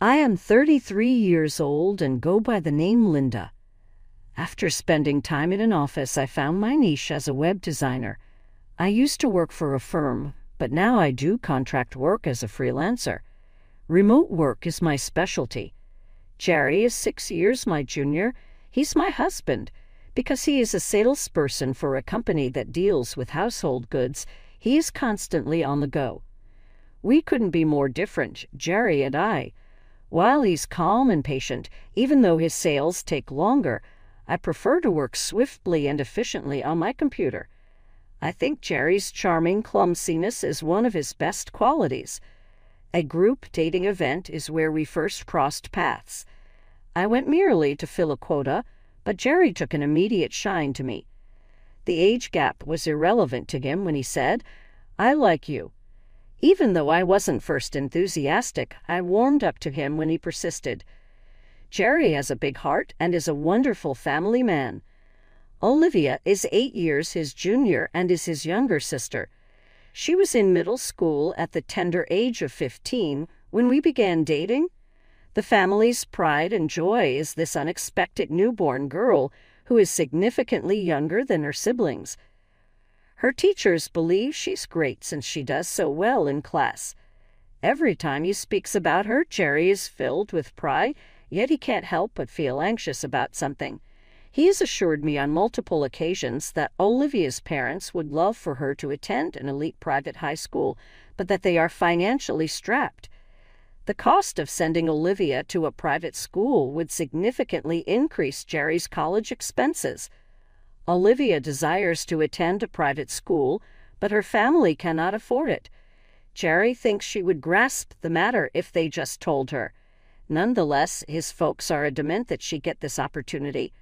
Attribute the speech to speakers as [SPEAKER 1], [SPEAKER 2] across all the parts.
[SPEAKER 1] I am 33 years old and go by the name Linda. After spending time in an office, I found my niche as a web designer. I used to work for a firm, but now I do contract work as a freelancer. Remote work is my specialty. Jerry is 6 years my junior. He's my husband. Because he is a salesperson for a company that deals with household goods, he is constantly on the go. We couldn't be more different, Jerry and I. While he's calm and patient, even though his sales take longer, I prefer to work swiftly and efficiently on my computer. I think Jerry's charming clumsiness is one of his best qualities. A group dating event is where we first crossed paths. I went merely to fill a quota, but Jerry took an immediate shine to me. The age gap was irrelevant to him when he said, "I like you." Even though I wasn't first enthusiastic, I warmed up to him when he persisted. Jerry has a big heart and is a wonderful family man. Olivia is 8 years his junior and is his younger sister. She was in middle school at the tender age of 15 when we began dating. The family's pride and joy is this unexpected newborn girl who is significantly younger than her siblings. Her teachers believe she's great since she does so well in class. Every time he speaks about her, Jerry is filled with pride, yet he can't help but feel anxious about something. He has assured me on multiple occasions that Olivia's parents would love for her to attend an elite private high school, but that they are financially strapped. The cost of sending Olivia to a private school would significantly increase Jerry's college expenses. Olivia desires to attend a private school, but her family cannot afford it. Jerry thinks she would grasp the matter if they just told her. Nonetheless, his folks are adamant that she get this opportunity.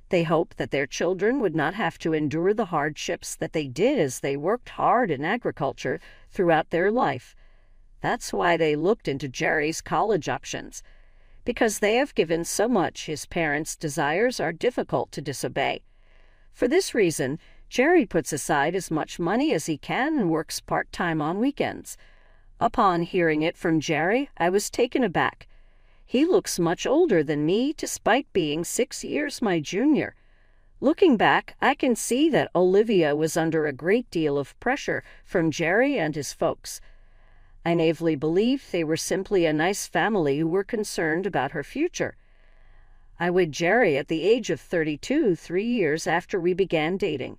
[SPEAKER 1] They hope that their children would not have to endure the hardships that they did as they worked hard in agriculture throughout their life. That's why they looked into Jerry's college options. Because they have given so much, his parents' desires are difficult to disobey. For this reason, Jerry puts aside as much money as he can and works part-time on weekends. Upon hearing it from Jerry, I was taken aback. He looks much older than me, despite being 6 years my junior. Looking back, I can see that Olivia was under a great deal of pressure from Jerry and his folks. I naively believed they were simply a nice family who were concerned about her future. I wed Jerry at the age of 32, 3 years after we began dating.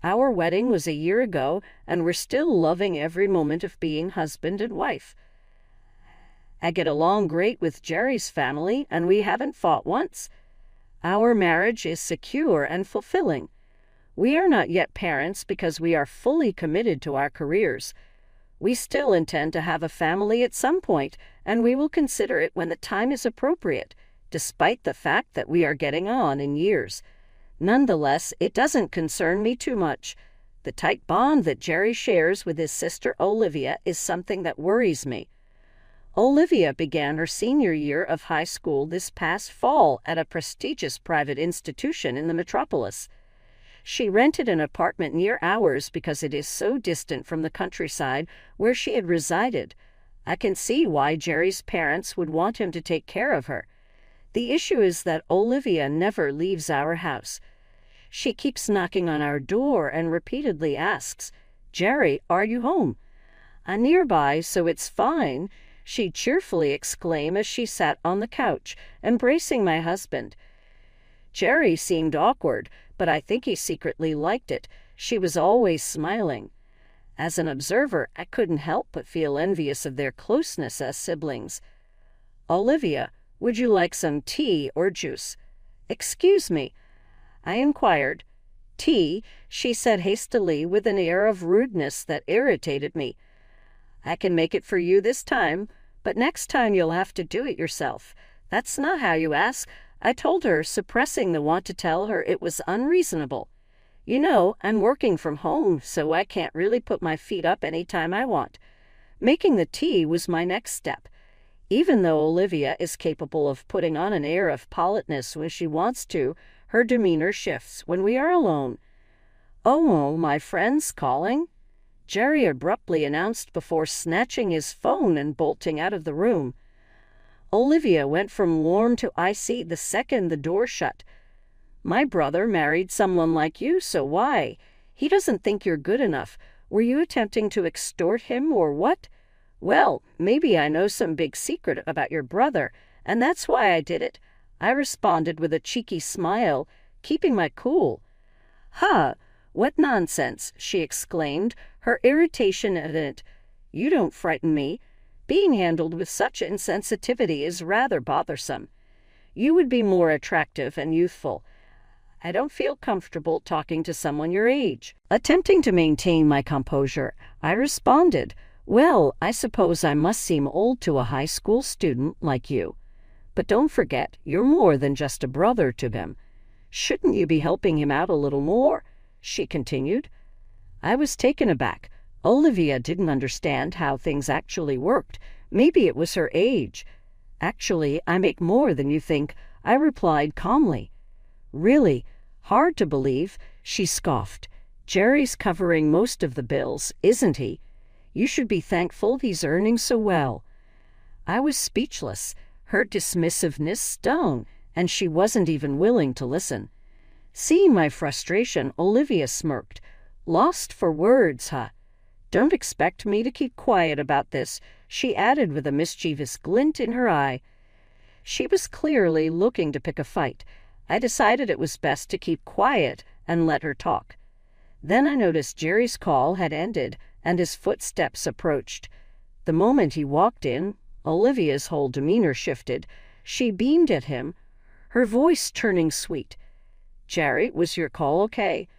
[SPEAKER 1] Our wedding was a year ago, and we're still loving every moment of being husband and wife. I get along great with Jerry's family, and we haven't fought once. Our marriage is secure and fulfilling. We are not yet parents because we are fully committed to our careers. We still intend to have a family at some point, and we will consider it when the time is appropriate, despite the fact that we are getting on in years. Nonetheless, it doesn't concern me too much. The tight bond that Jerry shares with his sister Olivia is something that worries me. Olivia began her senior year of high school this past fall at a prestigious private institution in the metropolis. She rented an apartment near ours because it is so distant from the countryside where she had resided. I can see why Jerry's parents would want him to take care of her. The issue is that Olivia never leaves our house. She keeps knocking on our door and repeatedly asks, "Jerry, are you home?" "I'm nearby, so it's fine," she'd cheerfully exclaim as she sat on the couch, embracing my husband. Jerry seemed awkward, but I think he secretly liked it. She was always smiling. As an observer, I couldn't help but feel envious of their closeness as siblings. "Olivia, would you like some tea or juice?" "Excuse me," I inquired. "Tea," she said hastily with an air of rudeness that irritated me. "I can make it for you this time, but next time you'll have to do it yourself. That's not how you ask," I told her, suppressing the want to tell her it was unreasonable. "You know, I'm working from home, so I can't really put my feet up any time I want." Making the tea was my next step. Even though Olivia is capable of putting on an air of politeness when she wants to, her demeanor shifts when we are alone. "Oh, my friend's calling," Jerry abruptly announced before snatching his phone and bolting out of the room. Olivia went from warm to icy the second the door shut. My brother married someone like you, so why? He doesn't think you're good enough. Were you attempting to extort him or what? Well, maybe I know some big secret about your brother, and that's why I did it. I responded with a cheeky smile, keeping my cool. "Ha! What nonsense!" she exclaimed, her irritation evident. "You don't frighten me. Being handled with such insensitivity is rather bothersome. You would be more attractive and youthful. I don't feel comfortable talking to someone your age." Attempting to maintain my composure, I responded, "Well, I suppose I must seem old to a high school student like you. But don't forget, you're more than just a brother to him. Shouldn't you be helping him out a little more?" she continued. I was taken aback. Olivia didn't understand how things actually worked. Maybe it was her age. "Actually, I make more than you think," I replied calmly. "Really? Hard to believe," she scoffed. "Jerry's covering most of the bills, isn't he? You should be thankful he's earning so well." I was speechless. Her dismissiveness stung, and she wasn't even willing to listen. Seeing my frustration, Olivia smirked. "Lost for words, huh? Don't expect me to keep quiet about this," she added with a mischievous glint in her eye. She was clearly looking to pick a fight. I decided it was best to keep quiet and let her talk. Then I noticed Jerry's call had ended and his footsteps approached. The moment he walked in, Olivia's whole demeanor shifted. She beamed at him, her voice turning sweet. "Jerry, was your call okay?"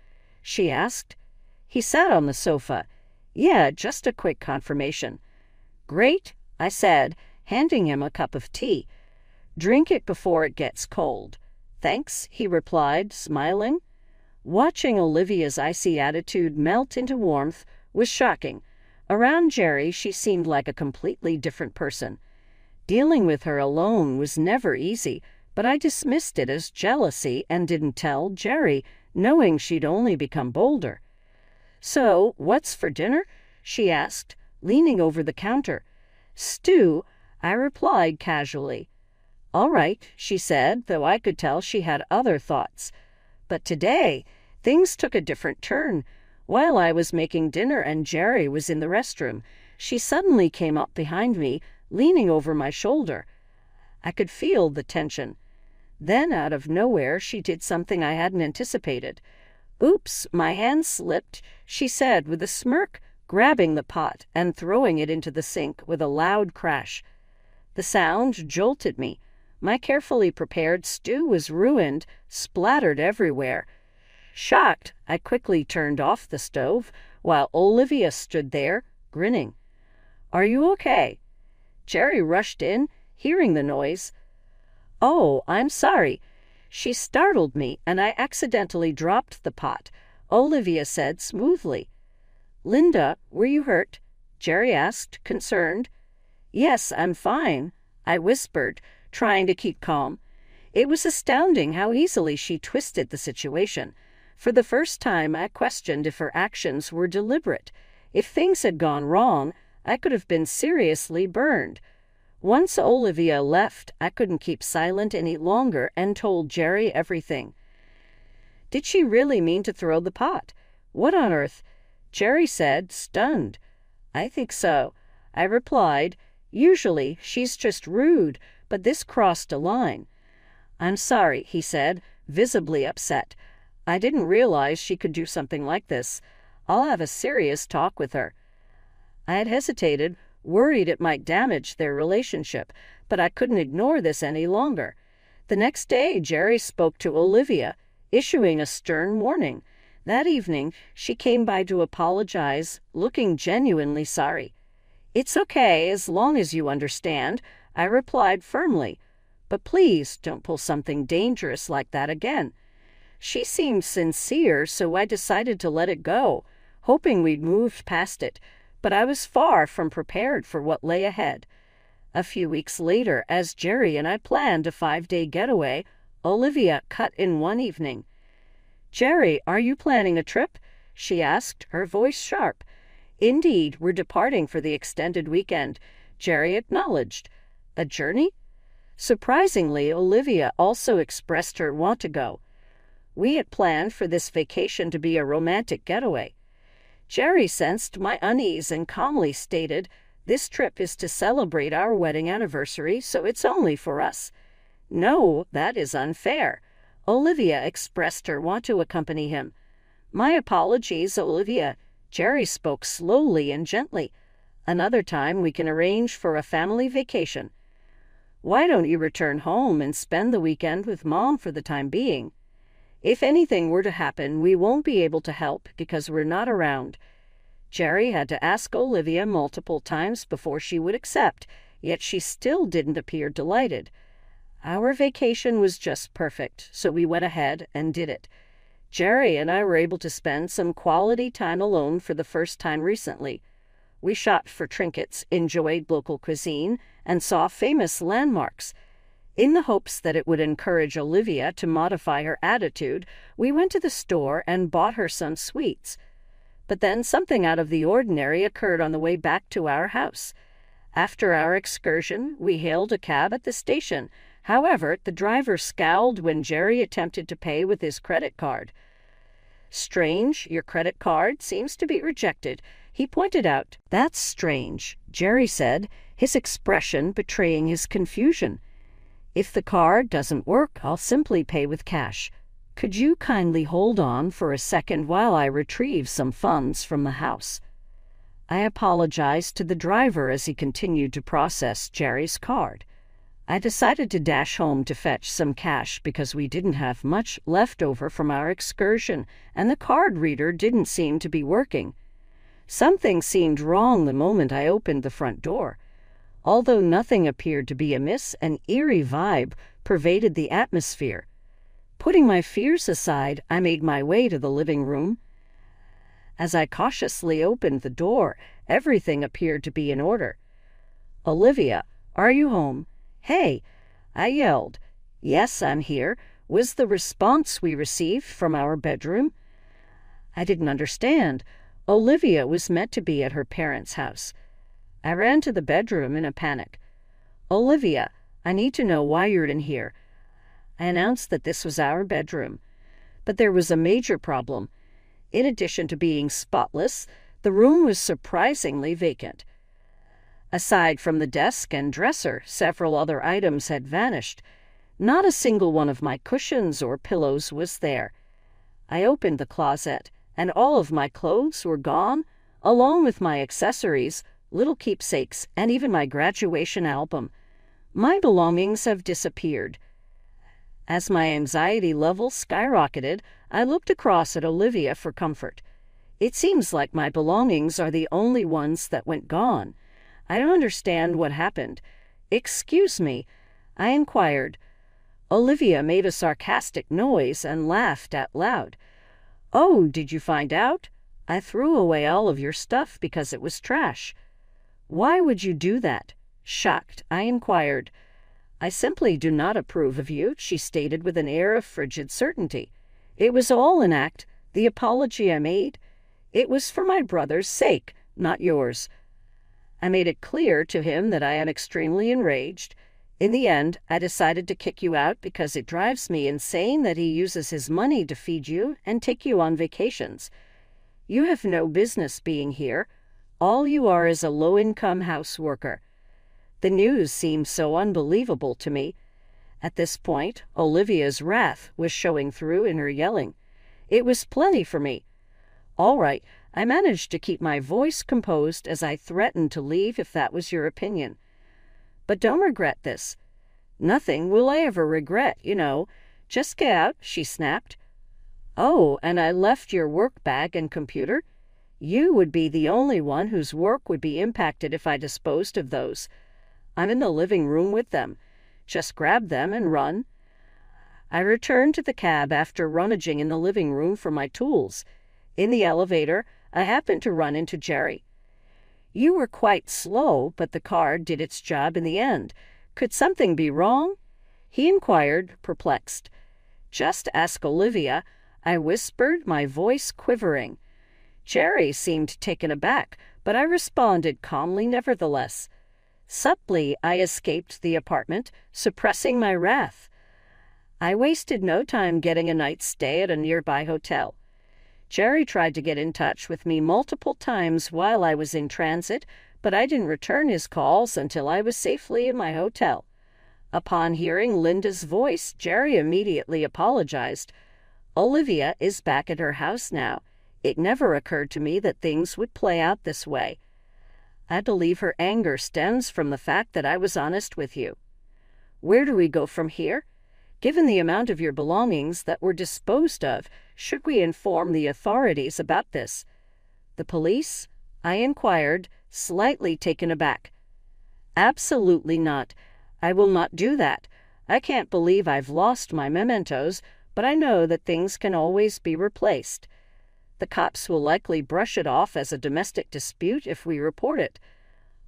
[SPEAKER 1] she asked. He sat on the sofa. "Yeah, just a quick confirmation." "Great," I said, handing him a cup of tea. "Drink it before it gets cold." "Thanks," he replied, smiling. Watching Olivia's icy attitude melt into warmth was shocking. Around Jerry, she seemed like a completely different person. Dealing with her alone was never easy, but I dismissed it as jealousy and didn't tell Jerry, knowing she'd only become bolder. "So, what's for dinner?" she asked, leaning over the counter. "Stew," I replied casually. "All right," she said, though I could tell she had other thoughts. But today, things took a different turn. While I was making dinner and Jerry was in the restroom, she suddenly came up behind me, leaning over my shoulder. I could feel the tension. Then, out of nowhere, she did something I hadn't anticipated. "Oops, my hand slipped," she said with a smirk, grabbing the pot and throwing it into the sink with a loud crash. The sound jolted me. My carefully prepared stew was ruined, splattered everywhere. Shocked, I quickly turned off the stove, while Olivia stood there, grinning. "Are you okay?" Jerry rushed in, hearing the noise. "Oh, I'm sorry." She startled me, and I accidentally dropped the pot, Olivia said smoothly. "Linda, were you hurt?" Jerry asked, concerned. "Yes, I'm fine," I whispered, trying to keep calm. It was astounding how easily she twisted the situation. For the first time, I questioned if her actions were deliberate. If things had gone wrong, I could have been seriously burned. Once Olivia left, I couldn't keep silent any longer and told Jerry everything. "Did she really mean to throw the pot? What on earth?" Jerry said, stunned. "I think so," I replied. "Usually, she's just rude, but this crossed a line." "I'm sorry," he said, visibly upset. "I didn't realize she could do something like this. I'll have a serious talk with her." I had hesitated, worried it might damage their relationship, but I couldn't ignore this any longer. The next day, Jerry spoke to Olivia, issuing a stern warning. That evening, she came by to apologize, looking genuinely sorry. "It's okay as long as you understand," I replied firmly. "But please don't pull something dangerous like that again." She seemed sincere, so I decided to let it go, hoping we'd moved past it, but I was far from prepared for what lay ahead. A few weeks later, as Jerry and I planned a 5-day getaway, Olivia cut in one evening. "Jerry, are you planning a trip?" she asked, her voice sharp. "Indeed, we're departing for the extended weekend," Jerry acknowledged. "A journey?" Surprisingly, Olivia also expressed her want to go. We had planned for this vacation to be a romantic getaway. Jerry sensed my unease and calmly stated, "This trip is to celebrate our wedding anniversary, so it's only for us." "No, that is unfair." Olivia expressed her want to accompany him. "My apologies, Olivia." Jerry spoke slowly and gently. "Another time we can arrange for a family vacation. Why don't you return home and spend the weekend with Mom for the time being? If anything were to happen, we won't be able to help because we're not around." Jerry had to ask Olivia multiple times before she would accept, yet she still didn't appear delighted. Our vacation was just perfect, so we went ahead and did it. Jerry and I were able to spend some quality time alone for the first time recently. We shopped for trinkets, enjoyed local cuisine, and saw famous landmarks. In the hopes that it would encourage Olivia to modify her attitude, we went to the store and bought her some sweets. But then something out of the ordinary occurred on the way back to our house. After our excursion, we hailed a cab at the station. However, the driver scowled when Jerry attempted to pay with his credit card. "Strange, your credit card seems to be rejected," he pointed out. "That's strange," Jerry said, his expression betraying his confusion. "If the card doesn't work, I'll simply pay with cash. Could you kindly hold on for a second while I retrieve some funds from the house?" I apologized to the driver as he continued to process Jerry's card. I decided to dash home to fetch some cash because we didn't have much left over from our excursion, and the card reader didn't seem to be working. Something seemed wrong the moment I opened the front door. Although nothing appeared to be amiss, an eerie vibe pervaded the atmosphere. Putting my fears aside, I made my way to the living room. As I cautiously opened the door, everything appeared to be in order. "Olivia, are you home?" "Hey," I yelled. "Yes, I'm here," was the response we received from our bedroom. I didn't understand. Olivia was meant to be at her parents' house. I ran to the bedroom in a panic. "Olivia, I need to know why you're in here." I announced that this was our bedroom. But there was a major problem. In addition to being spotless, the room was surprisingly vacant. Aside from the desk and dresser, several other items had vanished. Not a single one of my cushions or pillows was there. I opened the closet, and all of my clothes were gone, along with my accessories, little keepsakes, and even my graduation album. My belongings have disappeared. As my anxiety level skyrocketed, I looked across at Olivia for comfort. "It seems like my belongings are the only ones that went gone. I don't understand what happened." "Excuse me," I inquired. Olivia made a sarcastic noise and laughed out loud. "Oh, did you find out? I threw away all of your stuff because it was trash." "Why would you do that?" Shocked, I inquired. "I simply do not approve of you," she stated with an air of frigid certainty. "It was all an act. The apology I made, it was for my brother's sake, not yours." I made it clear to him that I am extremely enraged. "In the end, I decided to kick you out because it drives me insane that he uses his money to feed you and take you on vacations. You have no business being here. All you are is a low-income house worker." The news seemed so unbelievable to me. At this point, Olivia's wrath was showing through in her yelling. It was plenty for me. "All right," I managed to keep my voice composed as I threatened to leave if that was your opinion. "But don't regret this." "Nothing will I ever regret, you know. Just get out," she snapped. "Oh, and I left your work bag and computer? You would be the only one whose work would be impacted if I disposed of those. I'm in the living room with them. Just grab them and run." I returned to the cab after rummaging in the living room for my tools. In the elevator, I happened to run into Jerry. "You were quite slow, but the car did its job in the end. Could something be wrong?" he inquired, perplexed. "Just ask Olivia," I whispered, my voice quivering. Jerry seemed taken aback, but I responded calmly nevertheless. Subtly, I escaped the apartment, suppressing my wrath. I wasted no time getting a night's stay at a nearby hotel. Jerry tried to get in touch with me multiple times while I was in transit, but I didn't return his calls until I was safely in my hotel. Upon hearing Linda's voice, Jerry immediately apologized. Olivia is back at her house now. It never occurred to me that things would play out this way. I believe her anger stems from the fact that I was honest with you. Where do we go from here? Given the amount of your belongings that were disposed of, should we inform the authorities about this? The police? I inquired, slightly taken aback. Absolutely not. I will not do that. I can't believe I've lost my mementos, but I know that things can always be replaced. The cops will likely brush it off as a domestic dispute if we report it.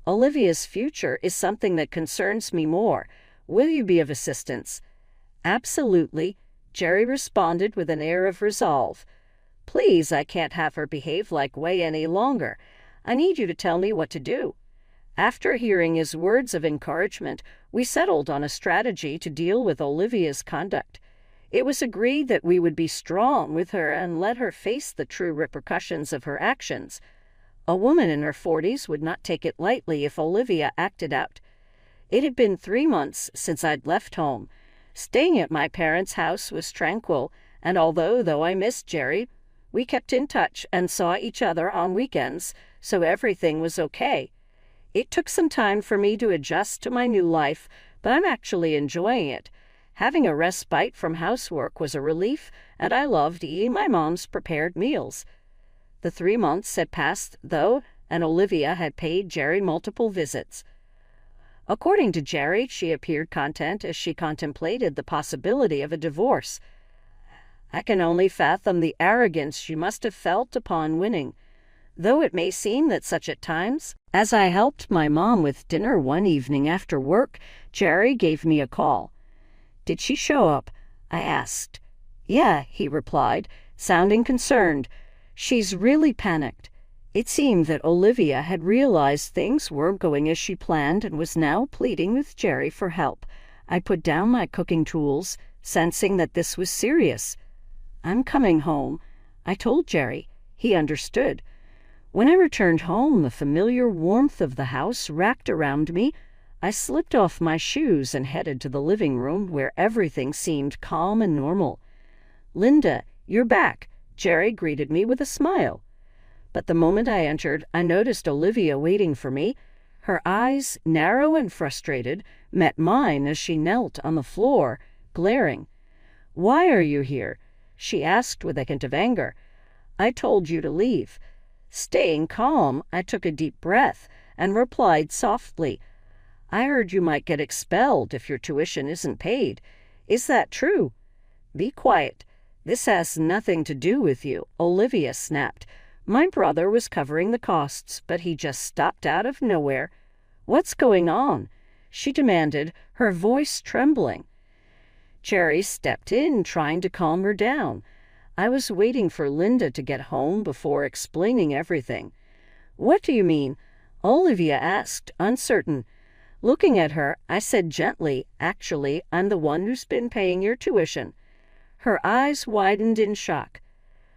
[SPEAKER 1] Olivia's future is something that concerns me more. Will you be of assistance? Absolutely, Jerry responded with an air of resolve. Please, I can't have her behave like way any longer. I need you to tell me what to do. After hearing his words of encouragement, we settled on a strategy to deal with Olivia's conduct. It was agreed that we would be strong with her and let her face the true repercussions of her actions. A woman in her 40s would not take it lightly if Olivia acted out. It had been 3 months since I'd left home. Staying at my parents' house was tranquil, and although I missed Jerry, we kept in touch and saw each other on weekends, so everything was okay. It took some time for me to adjust to my new life, but I'm actually enjoying it. Having a respite from housework was a relief, and I loved eating my mom's prepared meals. The 3 months had passed, though, and Olivia had paid Jerry multiple visits. According to Jerry, she appeared content as she contemplated the possibility of a divorce. I can only fathom the arrogance she must have felt upon winning, though it may seem that such at times. As I helped my mom with dinner one evening after work, Jerry gave me a call. Did she show up? I asked. Yeah, he replied, sounding concerned. She's really panicked. It seemed that Olivia had realized things weren't going as she planned and was now pleading with Jerry for help. I put down my cooking tools, sensing that this was serious. I'm coming home, I told Jerry. He understood. When I returned home, the familiar warmth of the house wrapped around me. I slipped off my shoes and headed to the living room where everything seemed calm and normal. Linda, you're back, Jerry greeted me with a smile. But the moment I entered, I noticed Olivia waiting for me. Her eyes, narrow and frustrated, met mine as she knelt on the floor, glaring. Why are you here? She asked with a hint of anger. I told you to leave. Staying calm, I took a deep breath and replied softly, I heard you might get expelled if your tuition isn't paid. Is that true? Be quiet. This has nothing to do with you, Olivia snapped. My brother was covering the costs, but he just stopped out of nowhere. What's going on? She demanded, her voice trembling. Jerry stepped in, trying to calm her down. I was waiting for Linda to get home before explaining everything. What do you mean? Olivia asked, uncertain. Looking at her, I said gently, actually, I'm the one who's been paying your tuition. Her eyes widened in shock.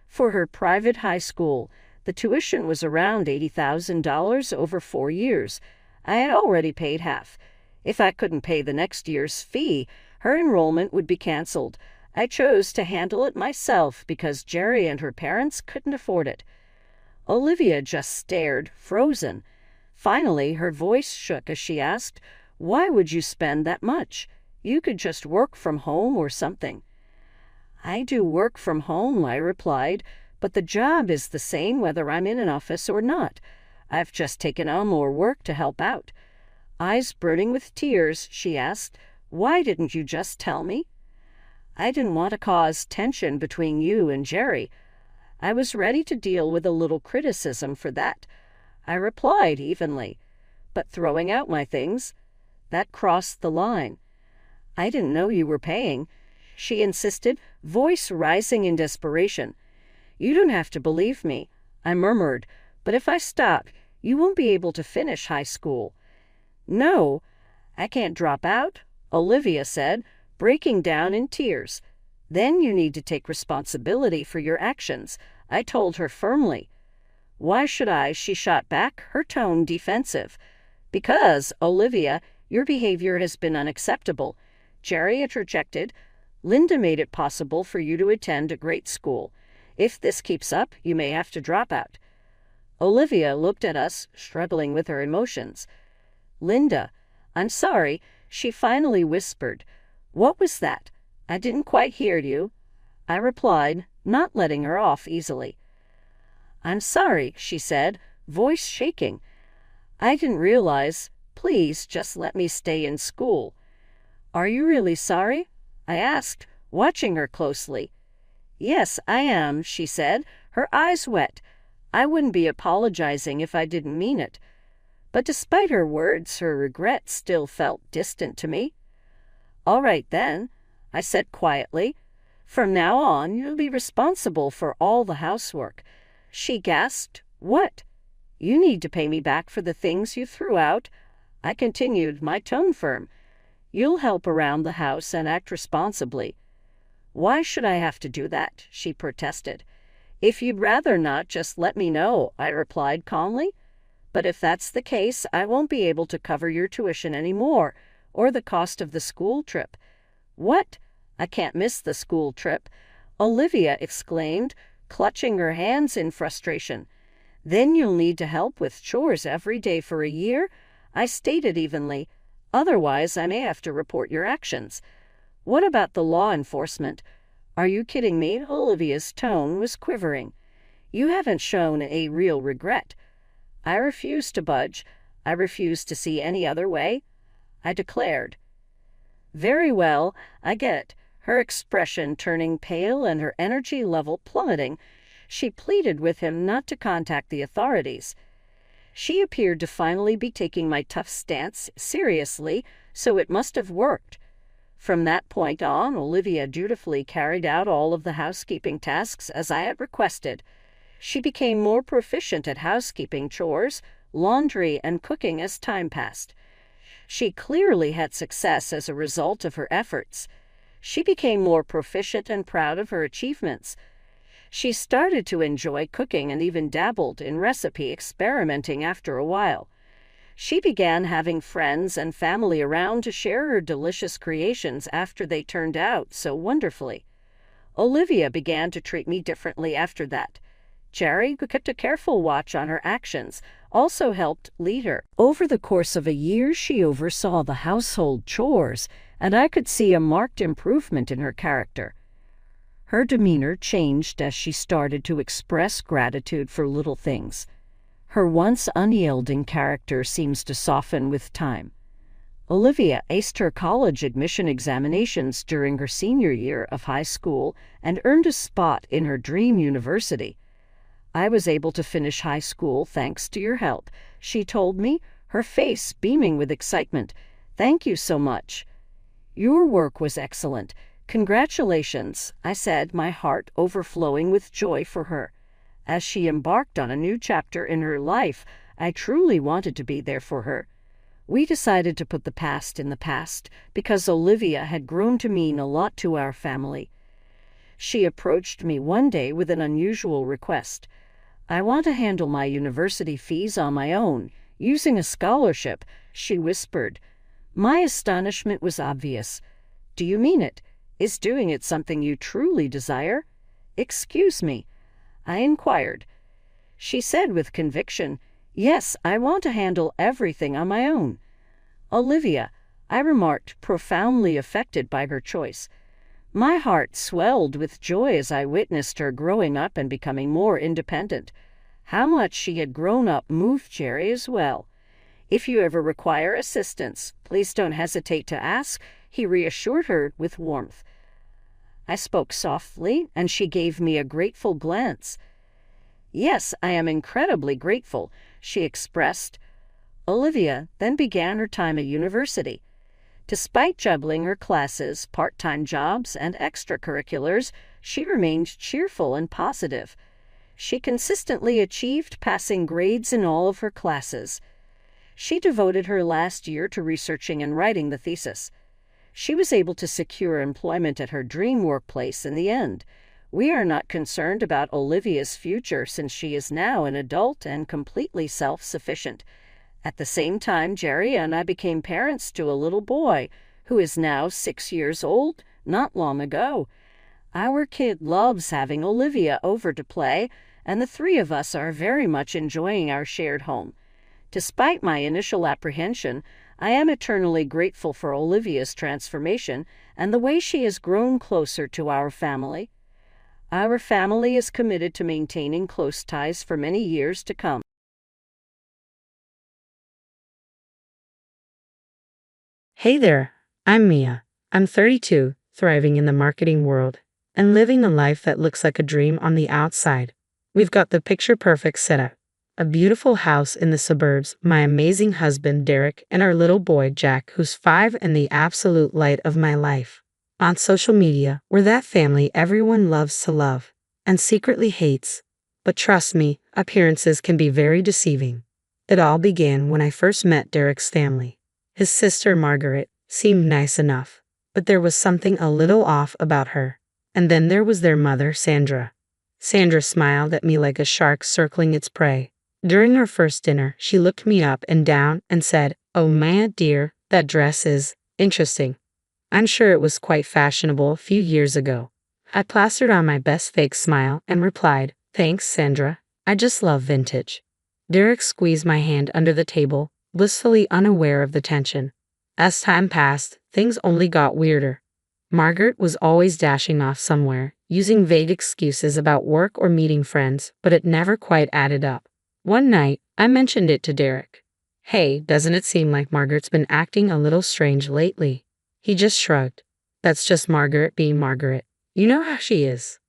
[SPEAKER 1] For her private high school, the tuition was around $80,000 over 4 years. I had already paid half. If I couldn't pay the next year's fee, her enrollment would be canceled. I chose to handle it myself because Jerry and her parents couldn't afford it. Olivia just stared, frozen. Finally, her voice shook as she asked, Why would you spend that much? You could just work from home or something. I do work from home, I replied, but the job is the same whether I'm in an office or not. I've just taken on more work to help out. Eyes burning with tears, she asked, Why didn't you just tell me? I didn't want to cause tension between you and Jerry. I was ready to deal with a little criticism for that. I replied evenly, but throwing out my things, that crossed the line. I didn't know you were paying, she insisted, voice rising in desperation. You don't have to believe me, I murmured, but if I stop, you won't be able to finish high school. "No, I can't drop out," Olivia said, breaking down in tears. "Then you need to take responsibility for your actions," I told her firmly. "Why should I?" she shot back, her tone defensive. "Because, Olivia, your behavior has been unacceptable. Jerry interjected. "Linda made it possible for you to attend a great school. If this keeps up, you may have to drop out." Olivia looked at us, struggling with her emotions. "Linda, I'm sorry," she finally whispered. "What was that? I didn't quite hear you," I replied, not letting her off easily. "I'm sorry," she said, voice shaking. "I didn't realize. Please just let me stay in school." "Are you really sorry?" I asked, watching her closely. "Yes, I am," she said, her eyes wet. "I wouldn't be apologizing if I didn't mean it." But despite her words, her regret still felt distant to me. "All right then," I said quietly. "From now on, you'll be responsible for all the housework." She gasped. "What? You need to pay me back for the things you threw out," I continued, my tone firm. "You'll help around the house and act responsibly." "Why should I have to do that?" she protested. "If you'd rather not, just let me know," I replied calmly. "But if that's the case, I won't be able to cover your tuition anymore, or the cost of the school trip." "What? I can't miss the school trip," Olivia exclaimed, clutching her hands in frustration. "Then you'll need to help with chores every day for a year," I stated evenly. "Otherwise, I may have to report your actions." "What about the law enforcement?" "Are you kidding me?" Olivia's tone was quivering. "You haven't shown a real regret." I refused to budge. I refused to see any other way, I declared. "Very well, I get it." Her expression turning pale and her energy level plummeting, she pleaded with him not to contact the authorities. She appeared to finally be taking my tough stance seriously, so it must have worked. From that point on, Olivia dutifully carried out all of the housekeeping tasks as I had requested. She became more proficient at housekeeping chores, laundry, and cooking as time passed. She clearly had success as a result of her efforts. She became more proficient and proud of her achievements. She started to enjoy cooking and even dabbled in recipe experimenting after a while. She began having friends and family around to share her delicious creations after they turned out so wonderfully. Olivia began to treat me differently after that. Jerry, who kept a careful watch on her actions, also helped lead her. Over the course of a year, she oversaw the household chores, and I could see a marked improvement in her character. Her demeanor changed as she started to express gratitude for little things. Her once unyielding character seems to soften with time. Olivia aced her college admission examinations during her senior year of high school and earned a spot in her dream university. "I was able to finish high school thanks to your help," she told me, her face beaming with excitement. "Thank you so much." "Your work was excellent. Congratulations," I said, my heart overflowing with joy for her. As she embarked on a new chapter in her life, I truly wanted to be there for her. We decided to put the past in the past because Olivia had grown to mean a lot to our family. She approached me one day with an unusual request. "I want to handle my university fees on my own, using a scholarship," she whispered. My astonishment was obvious. "Do you mean it? Is doing it something you truly desire?" "Excuse me?" I inquired. She said with conviction, "Yes, I want to handle everything on my own." "Olivia," I remarked, profoundly affected by her choice. My heart swelled with joy as I witnessed her growing up and becoming more independent. How much she had grown up moved Jerry as well. "If you ever require assistance, please don't hesitate to ask," he reassured her with warmth. I spoke softly, and she gave me a grateful glance. "Yes, I am incredibly grateful," she expressed. Olivia then began her time at university. Despite juggling her classes, part-time jobs, and extracurriculars, she remained cheerful and positive. She consistently achieved passing grades in all of her classes. She devoted her last year to researching and writing the thesis. She was able to secure employment at her dream workplace in the end. We are not concerned about Olivia's future since she is now an adult and completely self-sufficient. At the same time, Jerry and I became parents to a little boy who is now 6 years old, not long ago. Our kid loves having Olivia over to play, and the three of us are very much enjoying our shared home. Despite my initial apprehension, I am eternally grateful for Olivia's transformation and the way she has grown closer to our family. Our family is committed to maintaining close ties for many years to come.
[SPEAKER 2] Hey there, I'm Mia. I'm 32, thriving in the marketing world, and living a life that looks like a dream on the outside. We've got the picture-perfect setup. A beautiful house in the suburbs, my amazing husband Derek, and our little boy Jack, who's 5 and the absolute light of my life. On social media, we're that family everyone loves to love, and secretly hates. But trust me, appearances can be very deceiving. It all began when I first met Derek's family. His sister Margaret seemed nice enough, but there was something a little off about her. And then there was their mother, Sandra. Sandra smiled at me like a shark circling its prey. During our first dinner, she looked me up and down and said, "Oh, Maya dear, that dress is interesting." I'm sure it was quite fashionable a few years ago. I plastered on my best fake smile and replied, "Thanks, Sandra. I just love vintage." Derek squeezed my hand under the table, blissfully unaware of the tension. As time passed, things only got weirder. Margaret was always dashing off somewhere, using vague excuses about work or meeting friends, but it never quite added up. One night, I mentioned it to Derek. "Hey, doesn't it seem like Margaret's been acting a little strange lately?" He just shrugged. "That's just Margaret being Margaret. You know how she is."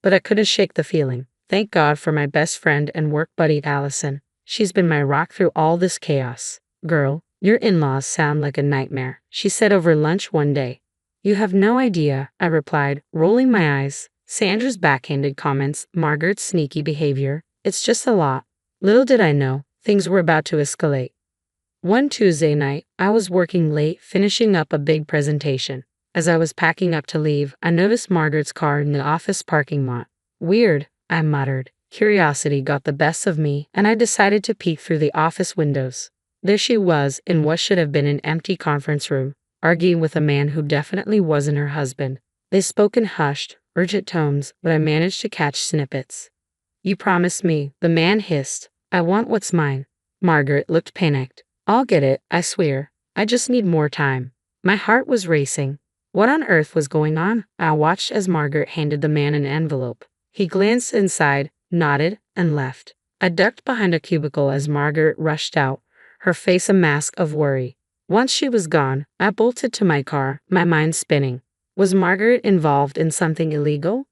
[SPEAKER 2] But I couldn't shake the feeling. Thank God for my best friend and work buddy Allison. She's been my rock through all this chaos. "Girl, your in-laws sound like a nightmare," she said over lunch one day. "You have no idea," I replied, rolling my eyes. Sandra's backhanded comments, Margaret's sneaky behavior, it's just a lot. Little did I know, things were about to escalate. One Tuesday night, I was working late, finishing up a big presentation. As I was packing up to leave, I noticed Margaret's car in the office parking lot. "Weird," I muttered. Curiosity got the best of me, and I decided to peek through the office windows. There she was, in what should have been an empty conference room, arguing with a man who definitely wasn't her husband. They spoke in hushed, urgent tones, but I managed to catch snippets. "You promised me," the man hissed. "I want what's mine." Margaret looked panicked. "I'll get it, I swear. I just need more time." My heart was racing. What on earth was going on? I watched as Margaret handed the man an envelope. He glanced inside, nodded, and left. I ducked behind a cubicle as Margaret rushed out, her face a mask of worry. Once she was gone, I bolted to my car, my mind spinning. Was Margaret involved in something illegal?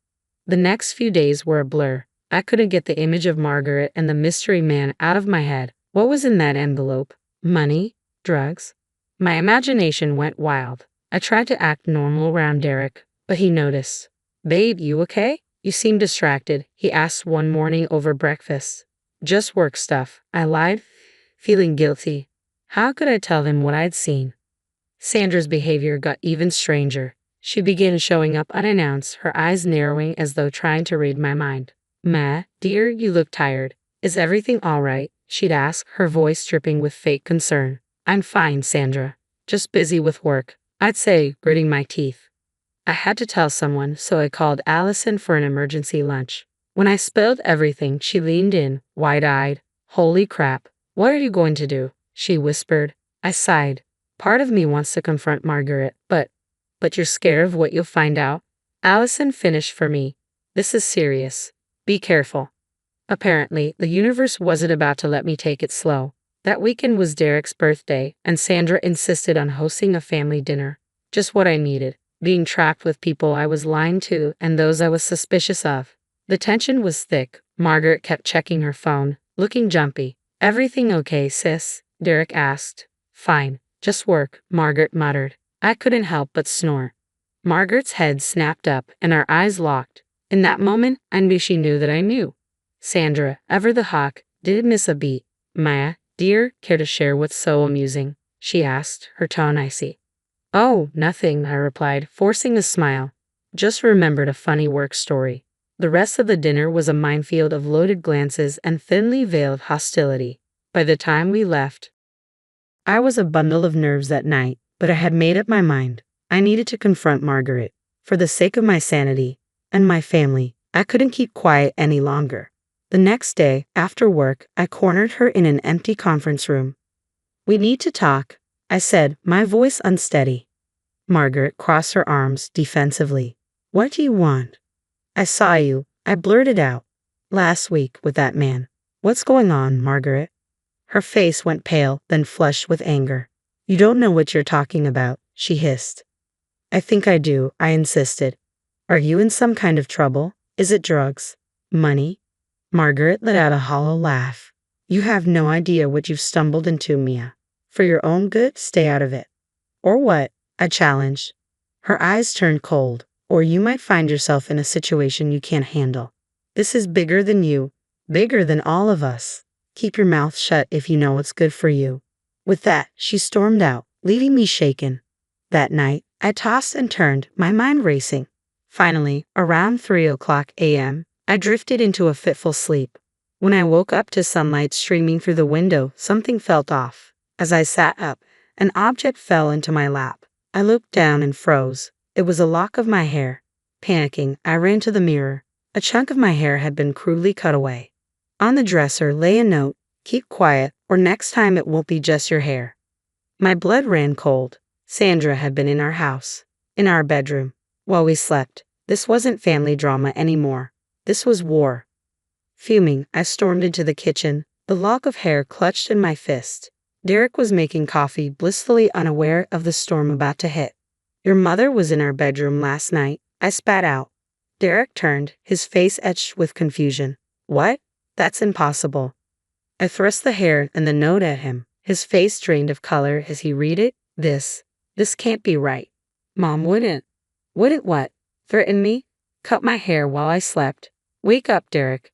[SPEAKER 2] The next few days were a blur. I couldn't get the image of Margaret and the mystery man out of my head. What was in that envelope? Money? Drugs? My imagination went wild. I tried to act normal around Derek, but he noticed. "Babe, you okay? You seem distracted," he asked one morning over breakfast. "Just work stuff," I lied, feeling guilty. How could I tell him what I'd seen? Sandra's behavior got even stranger. She began showing up unannounced, her eyes narrowing as though trying to read my mind. "Ma, dear, you look tired. Is everything all right?" she'd ask, her voice dripping with fake concern. "I'm fine, Sandra. Just busy with work," I'd say, gritting my teeth. I had to tell someone, so I called Allison for an emergency lunch. When I spilled everything, she leaned in, wide-eyed. "Holy crap. What are you going to do?" she whispered. I sighed. Part of me wants to confront Margaret, but you're scared of what you'll find out? Allison finished for me. "This is serious. Be careful." Apparently, the universe wasn't about to let me take it slow. That weekend was Derek's birthday, and Sandra insisted on hosting a family dinner. Just what I needed. Being trapped with people I was lying to and those I was suspicious of. The tension was thick. Margaret kept checking her phone, looking jumpy. "Everything okay, sis?" Derek asked. "Fine. Just work," Margaret muttered. I couldn't help but snore. Margaret's head snapped up, and our eyes locked. In that moment, I knew she knew that I knew. Sandra, ever the hawk, didn't miss a beat. "Maya, Dear, care to share what's so amusing? She asked, her tone icy. Oh, nothing, I replied, forcing a smile. Just remembered a funny work story. The rest of the dinner was a minefield of loaded glances and thinly veiled hostility. By the time we left, I was a bundle of nerves that night, but I had made up my mind. I needed to confront Margaret. For the sake of my sanity and my family, I couldn't keep quiet any longer. The next day, after work, I cornered her in an empty conference room. We need to talk, I said, my voice unsteady. Margaret crossed her arms defensively. What do you want? I saw you, I blurted out. Last week with that man. What's going on, Margaret? Her face went pale, then flushed with anger. You don't know what you're talking about, she hissed. I think I do, I insisted. Are you in some kind of trouble? Is it drugs? Money? Margaret let out a hollow laugh. You have no idea what you've stumbled into, Mia. For your own good, stay out of it. Or what? I challenged. Her eyes turned cold. Or you might find yourself in a situation you can't handle. This is bigger than you, bigger than all of us. Keep your mouth shut if you know what's good for you. With that, she stormed out, leaving me shaken. That night, I tossed and turned, my mind racing. Finally, around 3:00 a.m., I drifted into a fitful sleep. When I woke up to sunlight streaming through the window, something felt off. As I sat up, an object fell into my lap. I looked down and froze. It was a lock of my hair. Panicking, I ran to the mirror. A chunk of my hair had been crudely cut away. On the dresser lay a note, keep quiet, or next time it won't be just your hair. My blood ran cold. Sandra had been in our house, in our bedroom, while we slept. This wasn't family drama anymore. This was war. Fuming, I stormed into the kitchen, the lock of hair clutched in my fist. Derek was making coffee, blissfully unaware of the storm about to hit. Your mother was in our bedroom last night, I spat out. Derek turned, his face etched with confusion. What? That's impossible. I thrust the hair and the note at him, his face drained of color as he read it. This can't be right. Mom wouldn't. Wouldn't what? Threaten me? Cut my hair while I slept? Wake up, Derek.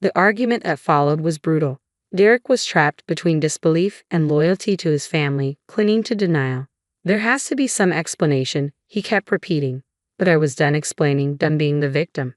[SPEAKER 2] The argument that followed was brutal. Derek was trapped between disbelief and loyalty to his family, clinging to denial. There has to be some explanation, he kept repeating. But I was done explaining, done being the victim.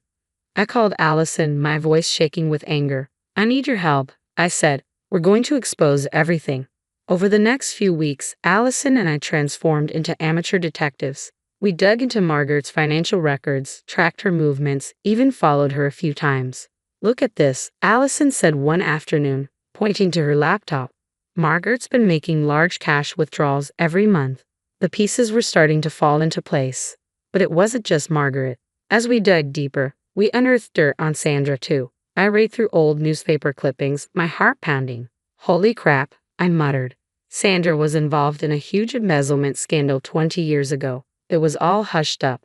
[SPEAKER 2] I called Allison, my voice shaking with anger. I need your help, I said. We're going to expose everything. Over the next few weeks, Allison and I transformed into amateur detectives. We dug into Margaret's financial records, tracked her movements, even followed her a few times. Look at this, Allison said one afternoon, pointing to her laptop. Margaret's been making large cash withdrawals every month. The pieces were starting to fall into place. But it wasn't just Margaret. As we dug deeper, we unearthed dirt on Sandra too. I read through old newspaper clippings, my heart pounding. Holy crap, I muttered. Sandra was involved in a huge embezzlement scandal 20 years ago. It was all hushed up.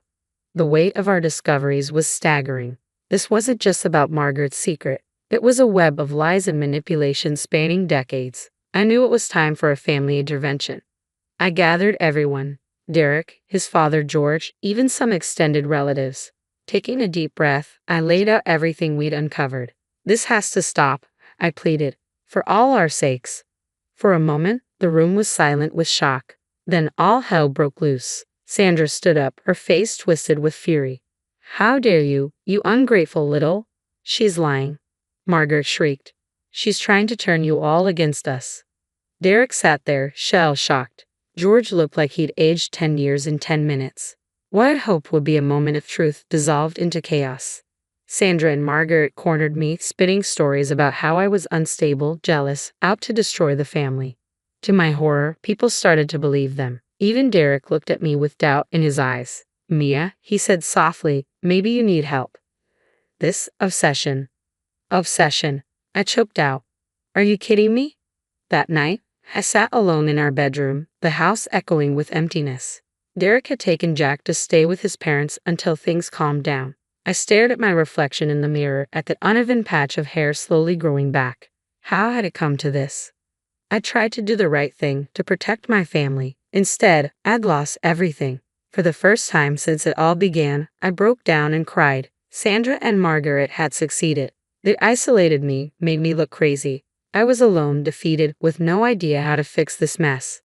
[SPEAKER 2] The weight of our discoveries was staggering. This wasn't just about Margaret's secret. It was a web of lies and manipulation spanning decades. I knew it was time for a family intervention. I gathered everyone. Derek, his father George, even some extended relatives. Taking a deep breath, I laid out everything we'd uncovered. This has to stop, I pleaded, for all our sakes. For a moment, the room was silent with shock. Then all hell broke loose. Sandra stood up, her face twisted with fury. How dare you, you ungrateful little... She's lying. Margaret shrieked. She's trying to turn you all against us. Derek sat there, shell-shocked. George looked like he'd aged 10 years in 10 minutes. What I'd hoped would be a moment of truth dissolved into chaos. Sandra and Margaret cornered me, spinning stories about how I was unstable, jealous, out to destroy the family. To my horror, people started to believe them. Even Derek looked at me with doubt in his eyes. Mia, he said softly, maybe you need help. This obsession. Obsession. I choked out. Are you kidding me? That night, I sat alone in our bedroom, the house echoing with emptiness. Derek had taken Jack to stay with his parents until things calmed down. I stared at my reflection in the mirror, at that uneven patch of hair slowly growing back. How had it come to this? I tried to do the right thing, to protect my family. Instead, I'd lost everything. For the first time since it all began, I broke down and cried. Sandra and Margaret had succeeded. They isolated me, made me look crazy. I was alone, defeated, with no idea how to fix this mess.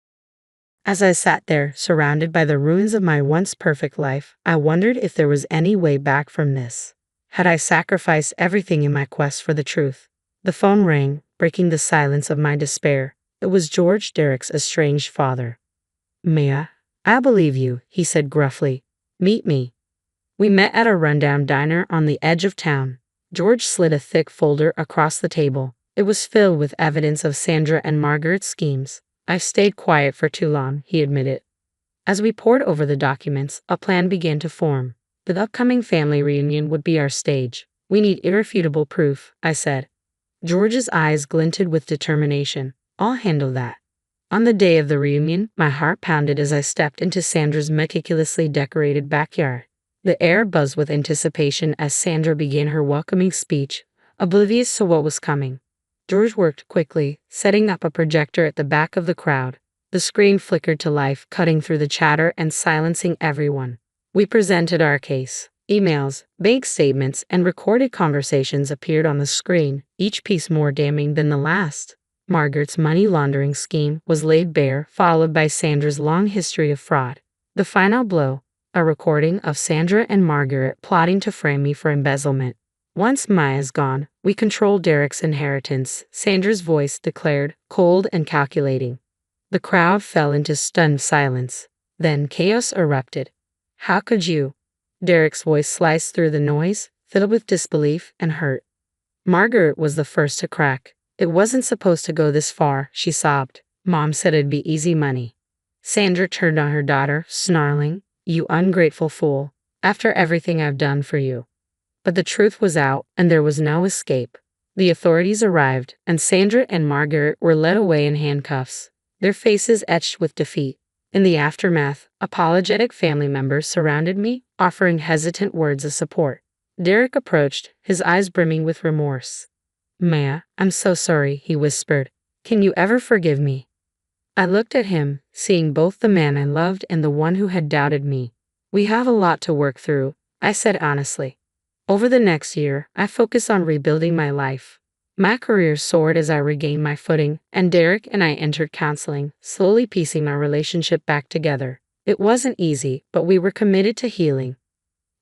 [SPEAKER 2] As I sat there, surrounded by the ruins of my once perfect life, I wondered if there was any way back from this. Had I sacrificed everything in my quest for the truth? The phone rang, breaking the silence of my despair. It was George, Derek's estranged father. "Mia, I believe you," he said gruffly. "Meet me." We met at a rundown diner on the edge of town. George slid a thick folder across the table. It was filled with evidence of Sandra and Margaret's schemes. "I've stayed quiet for too long," he admitted. As we pored over the documents, a plan began to form. The upcoming family reunion would be our stage. "We need irrefutable proof," I said. George's eyes glinted with determination. "I'll handle that." On the day of the reunion, my heart pounded as I stepped into Sandra's meticulously decorated backyard. The air buzzed with anticipation as Sandra began her welcoming speech, oblivious to what was coming. George worked quickly, setting up a projector at the back of the crowd. The screen flickered to life, cutting through the chatter and silencing everyone. We presented our case. Emails, bank statements, and recorded conversations appeared on the screen, each piece more damning than the last. Margaret's money laundering scheme was laid bare, followed by Sandra's long history of fraud. The final blow, a recording of Sandra and Margaret plotting to frame me for embezzlement. "Once Maya's gone, we control Derek's inheritance," Sandra's voice declared, cold and calculating. The crowd fell into stunned silence. Then chaos erupted. "How could you?" Derek's voice sliced through the noise, filled with disbelief and hurt. Margaret was the first to crack. "It wasn't supposed to go this far," she sobbed. "Mom said it'd be easy money." Sandra turned on her daughter, snarling, "You ungrateful fool. After everything I've done for you." But the truth was out, and there was no escape. The authorities arrived, and Sandra and Margaret were led away in handcuffs, their faces etched with defeat. In the aftermath, apologetic family members surrounded me, offering hesitant words of support. Derek approached, his eyes brimming with remorse. "Maya, I'm so sorry," he whispered. "Can you ever forgive me?" I looked at him, seeing both the man I loved and the one who had doubted me. "We have a lot to work through," I said honestly. Over the next year, I focused on rebuilding my life. My career soared as I regained my footing, and Derek and I entered counseling, slowly piecing our relationship back together. It wasn't easy, but we were committed to healing.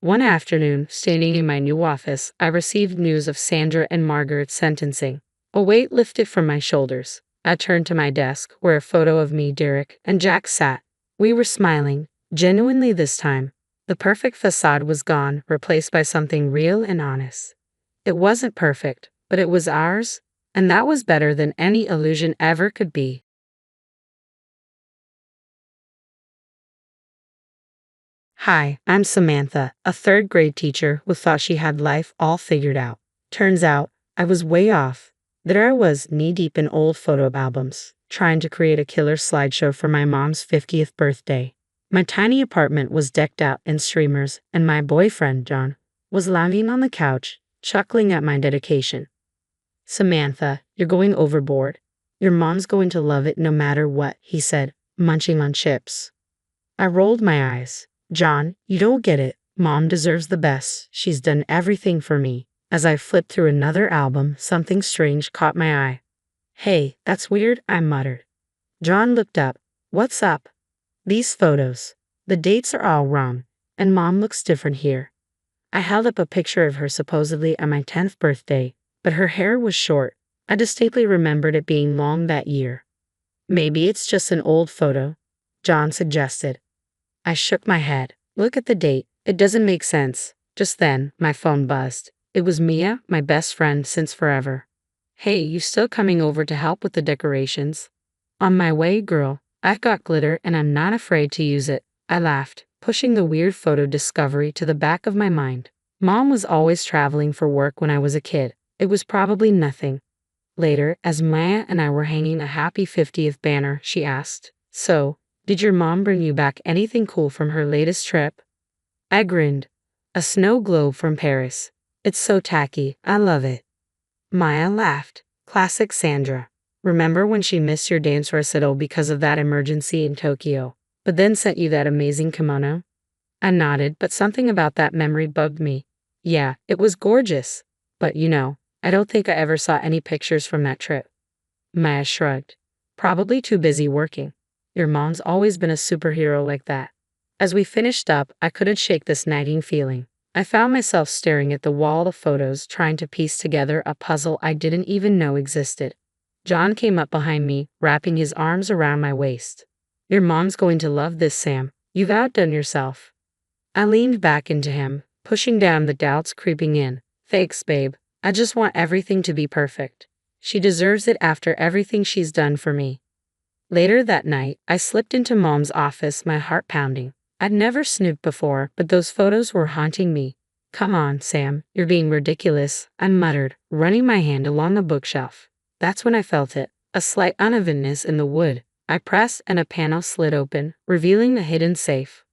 [SPEAKER 2] One afternoon, standing in my new office, I received news of Sandra and Margaret's sentencing. A weight lifted from my shoulders. I turned to my desk, where a photo of me, Derek, and Jack sat. We were smiling, genuinely this time. The perfect facade was gone, replaced by something real and honest. It wasn't perfect, but it was ours, and that was better than any illusion ever could be. Hi, I'm Samantha, a third-grade teacher who thought she had life all figured out. Turns out, I was way off. There I was, knee-deep in old photo albums, trying to create a killer slideshow for my mom's 50th birthday. My tiny apartment was decked out in streamers, and my boyfriend, John, was lounging on the couch, chuckling at my dedication. "Samantha, you're going overboard. Your mom's going to love it no matter what," he said, munching on chips. I rolled my eyes. "John, you don't get it. Mom deserves the best. She's done everything for me." As I flipped through another album, something strange caught my eye. "Hey, that's weird," I muttered. John looked up. "What's up?" "These photos. The dates are all wrong, and Mom looks different here." I held up a picture of her supposedly at my 10th birthday, but her hair was short. I distinctly remembered it being long that year. "Maybe it's just an old photo," John suggested. I shook my head. "Look at the date. It doesn't make sense." Just then, my phone buzzed. It was Mia, my best friend since forever. "Hey, you still coming over to help with the decorations?" "On my way, girl. I've got glitter and I'm not afraid to use it," I laughed, pushing the weird photo discovery to the back of my mind. Mom was always traveling for work when I was a kid. It was probably nothing. Later, as Maya and I were hanging a happy 50th banner, she asked, "So, did your mom bring you back anything cool from her latest trip?" I grinned. "A snow globe from Paris. It's so tacky. I love it." Maya laughed. "Classic Sandra. Remember when she missed your dance recital because of that emergency in Tokyo, but then sent you that amazing kimono?" I nodded, but something about that memory bugged me. "Yeah, it was gorgeous. But I don't think I ever saw any pictures from that trip." Maya shrugged. Probably too busy working. Your mom's always been a superhero like that. As we finished up, I couldn't shake this nagging feeling. I found myself staring at the wall of photos, trying to piece together a puzzle I didn't even know existed. John came up behind me, wrapping his arms around my waist. Your mom's going to love this, Sam. You've outdone yourself. I leaned back into him, pushing down the doubts creeping in. Thanks, babe. I just want everything to be perfect. She deserves it after everything she's done for me. Later that night, I slipped into Mom's office, my heart pounding. I'd never snooped before, but those photos were haunting me. Come on, Sam, you're being ridiculous, I muttered, running my hand along the bookshelf. That's when I felt it, a slight unevenness in the wood. I pressed and a panel slid open, revealing the hidden safe.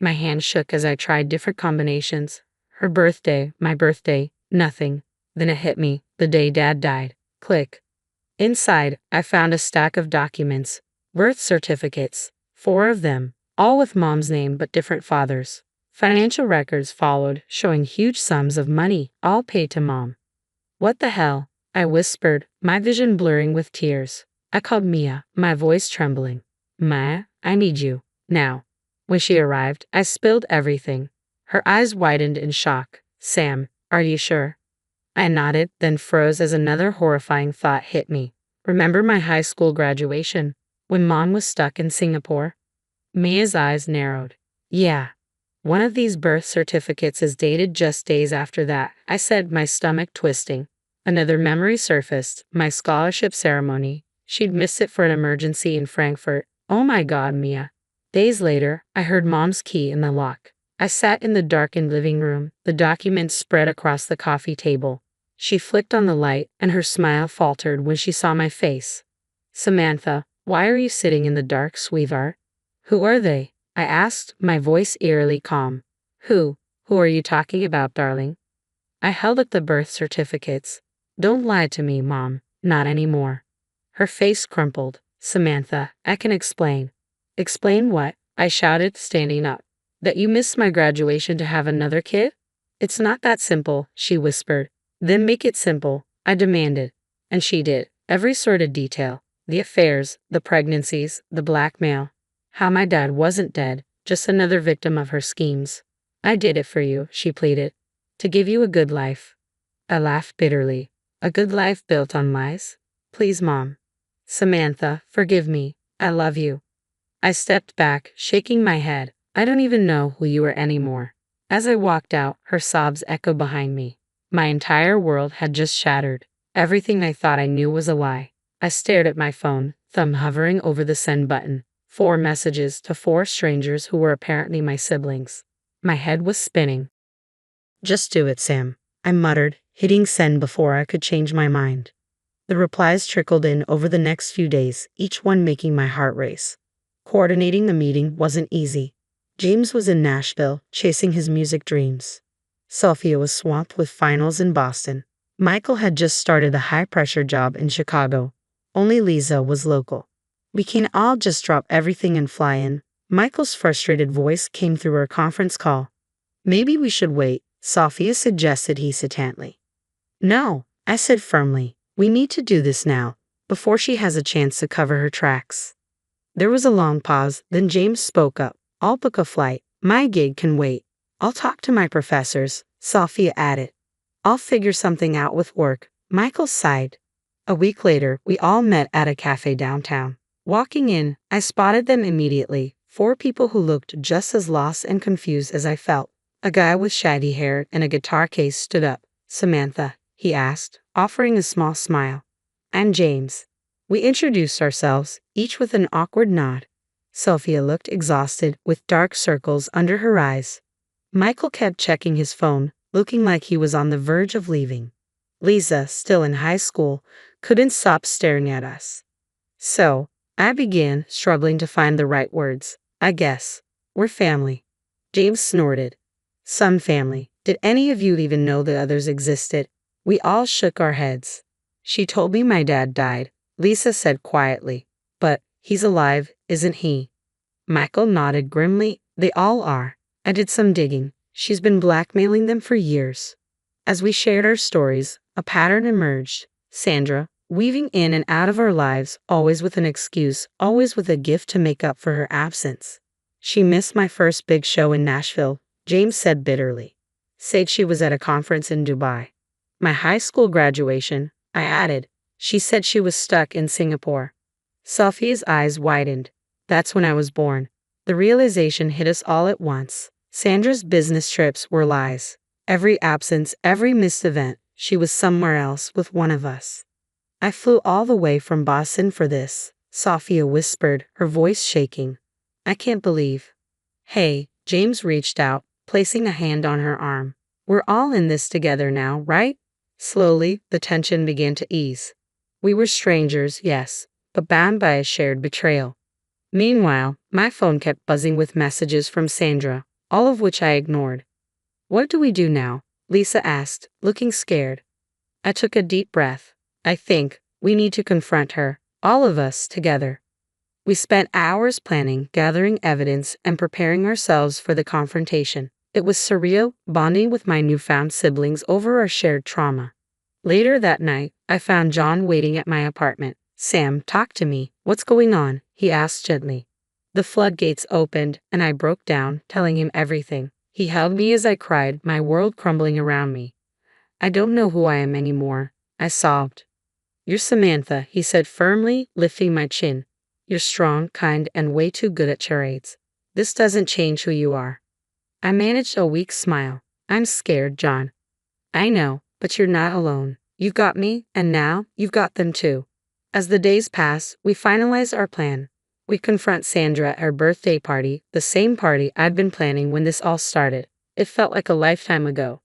[SPEAKER 2] My hand shook as I tried different combinations. Her birthday, my birthday, nothing. Then it hit me, the day Dad died. Click. Inside, I found a stack of documents, birth certificates, 4 of them, all with Mom's name but different fathers. Financial records followed, showing huge sums of money, all paid to Mom. What the hell? I whispered, my vision blurring with tears. I called Mia, my voice trembling. Maya, I need you, now. When she arrived, I spilled everything. Her eyes widened in shock. Sam, are you sure? I nodded, then froze as another horrifying thought hit me. Remember my high school graduation, when Mom was stuck in Singapore? Mia's eyes narrowed. Yeah. One of these birth certificates is dated just days after that, I said, my stomach twisting. Another memory surfaced, my scholarship ceremony. She'd missed it for an emergency in Frankfurt. Oh my God, Mia. Days later, I heard Mom's key in the lock. I sat in the darkened living room, the documents spread across the coffee table. She flicked on the light, and her smile faltered when she saw my face. Samantha, why are you sitting in the dark, sweetheart? Who are they? I asked, my voice eerily calm. Who are you talking about, darling? I held up the birth certificates. Don't lie to me, Mom, not anymore. Her face crumpled. Samantha, I can explain. Explain what? I shouted, standing up. That you missed my graduation to have another kid? It's not that simple, she whispered. Then make it simple, I demanded. And she did, every sordid detail. The affairs, the pregnancies, the blackmail. How my dad wasn't dead, just another victim of her schemes. I did it for you, she pleaded. To give you a good life. I laughed bitterly. A good life built on lies? Please, Mom. Samantha, forgive me. I love you. I stepped back, shaking my head. I don't even know who you are anymore. As I walked out, her sobs echoed behind me. My entire world had just shattered. Everything I thought I knew was a lie. I stared at my phone, thumb hovering over the send button. 4 messages to 4 strangers who were apparently my siblings. My head was spinning. Just do it, Sam, I muttered, hitting send before I could change my mind. The replies trickled in over the next few days, each one making my heart race. Coordinating the meeting wasn't easy. James was in Nashville, chasing his music dreams. Sophia was swamped with finals in Boston. Michael had just started a high-pressure job in Chicago. Only Lisa was local. We can all just drop everything and fly in. Michael's frustrated voice came through our conference call. Maybe we should wait, Sophia suggested hesitantly. No, I said firmly. We need to do this now, before she has a chance to cover her tracks. There was a long pause, then James spoke up. I'll book a flight. My gig can wait. I'll talk to my professors, Sophia added. I'll figure something out with work. Michael sighed. A week later, we all met at a cafe downtown. Walking in, I spotted them immediately, 4 people who looked just as lost and confused as I felt. A guy with shaggy hair and a guitar case stood up. Samantha, he asked, offering a small smile. I'm James. We introduced ourselves, each with an awkward nod. Sophia looked exhausted, with dark circles under her eyes. Michael kept checking his phone, looking like he was on the verge of leaving. Lisa, still in high school, couldn't stop staring at us. So, I began, struggling to find the right words. I guess. We're family. James snorted. Some family. Did any of you even know the others existed? We all shook our heads. She told me my dad died, Lisa said quietly. But, he's alive, isn't he? Michael nodded grimly. They all are. I did some digging. She's been blackmailing them for years. As we shared our stories, a pattern emerged. Sandra, weaving in and out of our lives, always with an excuse, always with a gift to make up for her absence. She missed my first big show in Nashville, James said bitterly. Said she was at a conference in Dubai. My high school graduation, I added. She said she was stuck in Singapore. Sophia's eyes widened. That's when I was born. The realization hit us all at once. Sandra's business trips were lies. Every absence, every missed event, she was somewhere else with one of us. I flew all the way from Boston for this, Sophia whispered, her voice shaking. I can't believe. Hey, James reached out, placing a hand on her arm. We're all in this together now, right? Slowly, the tension began to ease. We were strangers, yes, but bound by a shared betrayal. Meanwhile, my phone kept buzzing with messages from Sandra, all of which I ignored. What do we do now? Lisa asked, looking scared. I took a deep breath. I think we need to confront her, all of us together. We spent hours planning, gathering evidence, and preparing ourselves for the confrontation. It was surreal, bonding with my newfound siblings over our shared trauma. Later that night, I found John waiting at my apartment. Sam, talk to me. What's going on? He asked gently. The floodgates opened, and I broke down, telling him everything. He held me as I cried, my world crumbling around me. I don't know who I am anymore, I sobbed. You're Samantha, he said firmly, lifting my chin. You're strong, kind, and way too good at charades. This doesn't change who you are. I managed a weak smile. I'm scared, John. I know, but you're not alone. You've got me, and now you've got them too. As the days pass, we finalize our plan. We confront Sandra at her birthday party, the same party I'd been planning when this all started. It felt like a lifetime ago.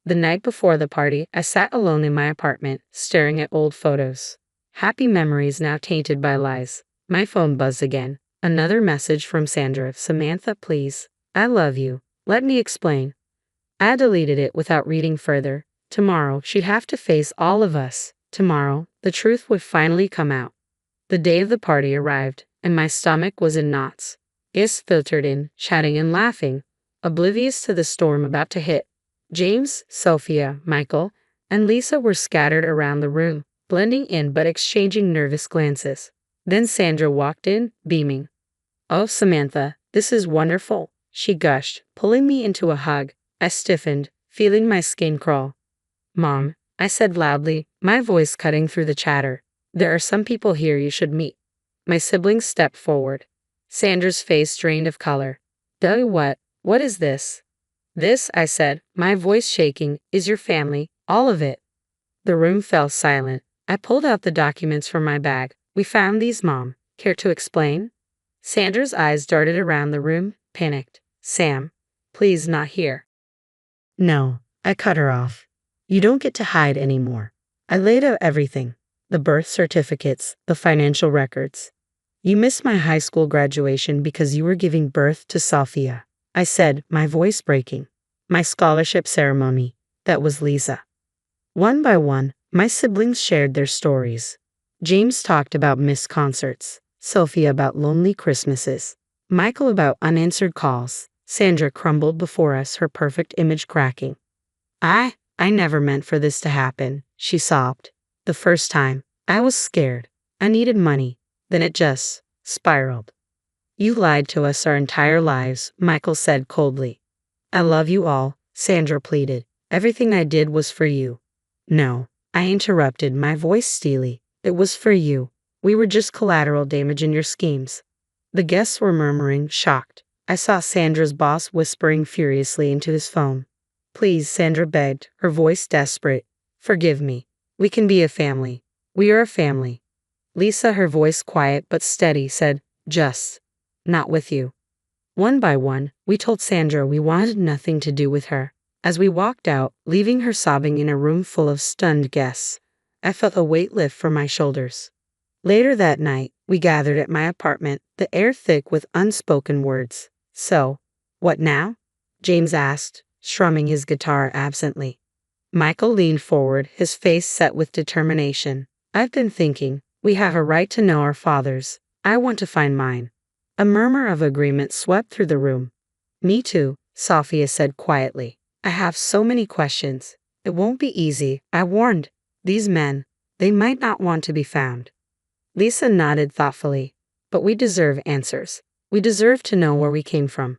[SPEAKER 2] The night before the party, I sat alone in my apartment, staring at old photos. Happy memories now tainted by lies. My phone buzzed again. Another message from Sandra. Samantha, please. I love you. Let me explain. I deleted it without reading further. Tomorrow, she'd have to face all of us. Tomorrow, the truth would finally come out. The day of the party arrived, and my stomach was in knots. Guests filtered in, chatting and laughing, oblivious to the storm about to hit. James, Sophia, Michael, and Lisa were scattered around the room, blending in but exchanging nervous glances. Then Sandra walked in, beaming. Oh, Samantha, this is wonderful, she gushed, pulling me into a hug. I stiffened, feeling my skin crawl. Mom, I said loudly, my voice cutting through the chatter. There are some people here you should meet. My siblings stepped forward. Sandra's face drained of color. Tell you what is this? This, I said, my voice shaking, is your family, all of it. The room fell silent. I pulled out the documents from my bag. We found these, Mom. Care to explain? Sandra's eyes darted around the room, panicked. Sam, please not here. No, I cut her off. You don't get to hide anymore. I laid out everything. The birth certificates, the financial records. You missed my high school graduation because you were giving birth to Sophia. I said, my voice breaking. My scholarship ceremony. That was Lisa. One by one, my siblings shared their stories. James talked about missed concerts. Sophia about lonely Christmases. Michael about unanswered calls. Sandra crumbled before us, her perfect image cracking. I never meant for this to happen, she sobbed. The first time, I was scared. I needed money. Then it just spiraled. You lied to us our entire lives, Michael said coldly. I love you all, Sandra pleaded. Everything I did was for you. No, I interrupted, my voice steely. It was for you. We were just collateral damage in your schemes. The guests were murmuring, shocked. I saw Sandra's boss whispering furiously into his phone. Please, Sandra begged, her voice desperate. Forgive me. We can be a family. We are a family. Lisa, her voice quiet but steady, said, just not with you. One by one, we told Sandra we wanted nothing to do with her. As we walked out, leaving her sobbing in a room full of stunned guests, I felt a weight lift from my shoulders. Later that night, we gathered at my apartment, the air thick with unspoken words. So, what now? James asked, strumming his guitar absently. Michael leaned forward, his face set with determination. I've been thinking, we have a right to know our fathers. I want to find mine. A murmur of agreement swept through the room. Me too, Sophia said quietly. I have so many questions. It won't be easy, I warned. These men, They might not want to be found. Lisa nodded thoughtfully. But we deserve answers. We deserve to know where we came from.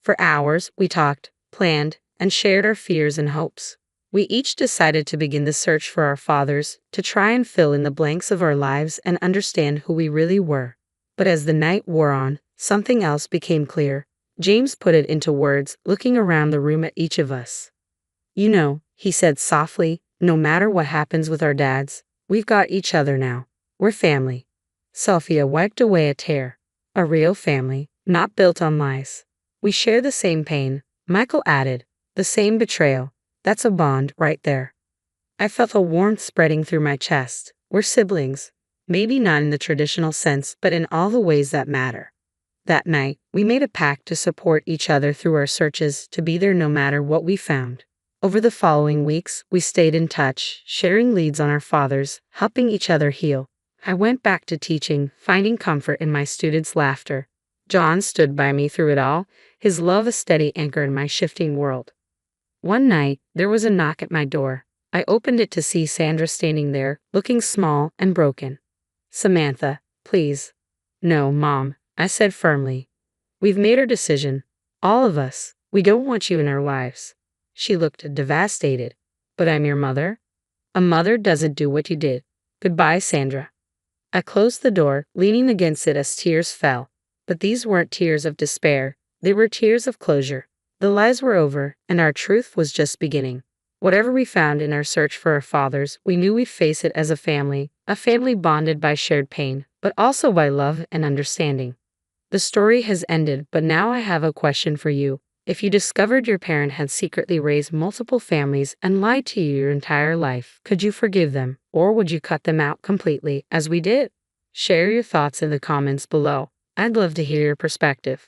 [SPEAKER 2] For hours, we talked, planned, and shared our fears and hopes. We each decided to begin the search for our fathers, to try and fill in the blanks of our lives and understand who we really were. But as the night wore on, something else became clear. James put it into words, looking around the room at each of us. You know, he said softly, no matter what happens with our dads, we've got each other now. We're family. Sophia wiped away a tear. A real family, not built on lies. We share the same pain, Michael added. The same betrayal. That's a bond right there. I felt a warmth spreading through my chest. We're siblings. Maybe not in the traditional sense, but in all the ways that matter. That night, we made a pact to support each other through our searches, to be there no matter what we found. Over the following weeks, we stayed in touch, sharing leads on our fathers, helping each other heal. I went back to teaching, finding comfort in my students' laughter. John stood by me through it all, his love a steady anchor in my shifting world. One night, there was a knock at my door. I opened it to see Sandra standing there, looking small and broken. Samantha, please. No, Mom, I said firmly. We've made our decision. All of us. We don't want you in our lives. She looked devastated. But I'm your mother? A mother doesn't do what you did. Goodbye, Sandra. I closed the door, leaning against it as tears fell. But these weren't tears of despair. They were tears of closure. The lies were over, and our truth was just beginning. Whatever we found in our search for our fathers, we knew we'd face it as a family bonded by shared pain, but also by love and understanding. The story has ended, but now I have a question for you. If you discovered your parent had secretly raised multiple families and lied to you your entire life, could you forgive them, or would you cut them out completely, as we did? Share your thoughts in the comments below. I'd love to hear your perspective.